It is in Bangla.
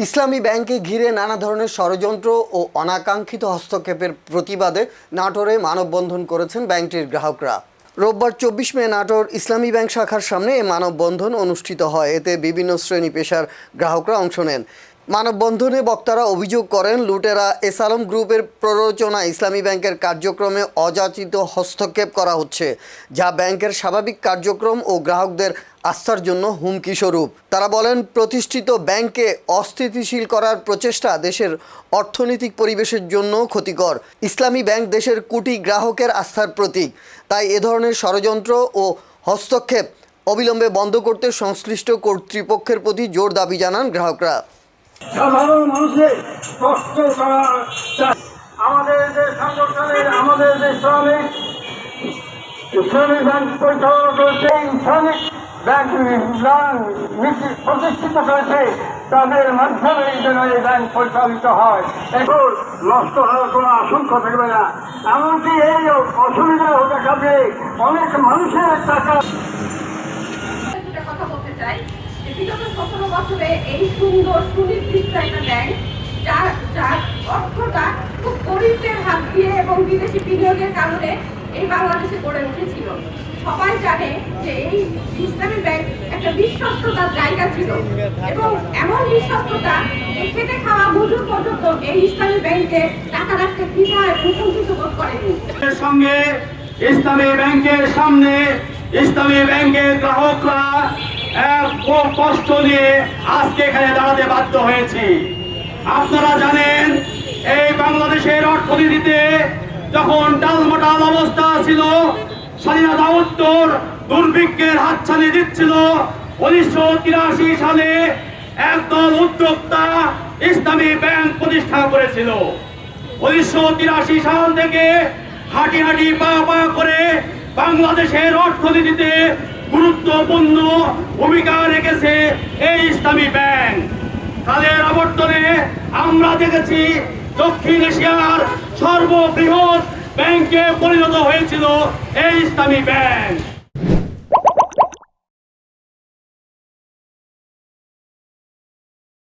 ইসলামী ব্যাংকে ঘিরে নানা ধরনের ষড়যন্ত্র ও অনাকাঙ্ক্ষিত হস্তক্ষেপের প্রতিবাদে নাটোরে মানববন্ধন করেছেন ব্যাংকটির গ্রাহকরা। রোববার ২৪ মে নাটোর ইসলামী ব্যাংক শাখার সামনে এই মানববন্ধন অনুষ্ঠিত হয়। এতে বিভিন্ন শ্রেণী পেশার গ্রাহকরা অংশ নেন। মানববন্ধনে বক্তারা অভিযোগ করেন, লুটেরা এস আলম গ্রুপের প্ররোচনায় ইসলামী ব্যাংকের কার্যক্রমে অযাচিত হস্তক্ষেপ করা হচ্ছে, যা ব্যাংকের স্বাভাবিক কার্যক্রম ও গ্রাহকদের আস্থার জন্য হুমকি স্বরূপ। তারা বলেন, প্রতিষ্ঠিত ব্যাংককে অস্থিতিশীল করার প্রচেষ্টা দেশের অর্থনৈতিক পরিবেশের জন্য ক্ষতিকর। ইসলামী ব্যাংক দেশের কোটি গ্রাহকের আস্থার প্রতীক, তাই এ ধরনের ষড়যন্ত্র ও হস্তক্ষেপ অবিলম্বে বন্ধ করতে সংশ্লিষ্ট কর্তৃপক্ষের প্রতি জোর দাবি জানান গ্রাহকরা। সাধারণ মানুষের কষ্ট করা আমাদের যে সংগঠনের আমাদের যে শ্রমিক ব্যাংক পরিচালনা করেছে, শ্রমিক ব্যাংক প্রতিষ্ঠিত করেছে, তাদের মাধ্যমে যেন এই ব্যাংক পরিচালিত হয়, এখন নষ্ট হওয়ার কোনো আশঙ্কা থাকবে না। এমনকি এই অসুবিধা হতে থাকবে অনেক মানুষের টাকা। কথা বলতে চাই, বিগত ১৭ বছরে এই সুন্দর সুনির্দিষ্ট একটা ব্যাংক যার অর্থটা খুব গরিবদের হাত দিয়ে এবং বিদেশি বিনিয়োগের কারণে এই বাংলাদেশে গড়ে উঠেছিল। সবাই জানে যে এই ইসলামী ব্যাংক একটা বিশ্বস্ততার জায়গা ছিল এবং এমন বিশ্বস্ততা খেটে খাওয়া মজুর পর্যন্ত এই ইসলামী ব্যাংকে টাকা রাখতে দ্বিধায় প্রশংসিত বোধ করেনি। সঙ্গে ইসলামী ব্যাংকের সামনে ইসলামী ব্যাংকের গ্রাহকরা খুব কষ্ট নিয়ে আজকে এখানে দাঁড়াতে বাধ্য হয়েছি। আপনারা জানেন, এই বাংলাদেশের অর্থনীতিতে যখন টালমাটাল অবস্থা ছিল, স্বাধীনতা উত্তর দুর্ভিক্ষের হাতছানি দিচ্ছিল, ১৯৮৩ সালে একদল উদ্যোক্তা ইসলামী ব্যাংক প্রতিষ্ঠা করেছিল। ১৯৮৩ সাল থেকে হাঁটি হাঁটি পা পা করে বাংলাদেশের অর্থনীতিতে গুরুত্বপূর্ণ ভূমিকা রেখেছে এই ইসলামী ব্যাংক। কালের আবর্তনে আমরা দেখেছি দক্ষিণ এশিয়ার সর্ববৃহৎ ব্যাংকে পরিণত হয়েছিল এই ইসলামী ব্যাংক।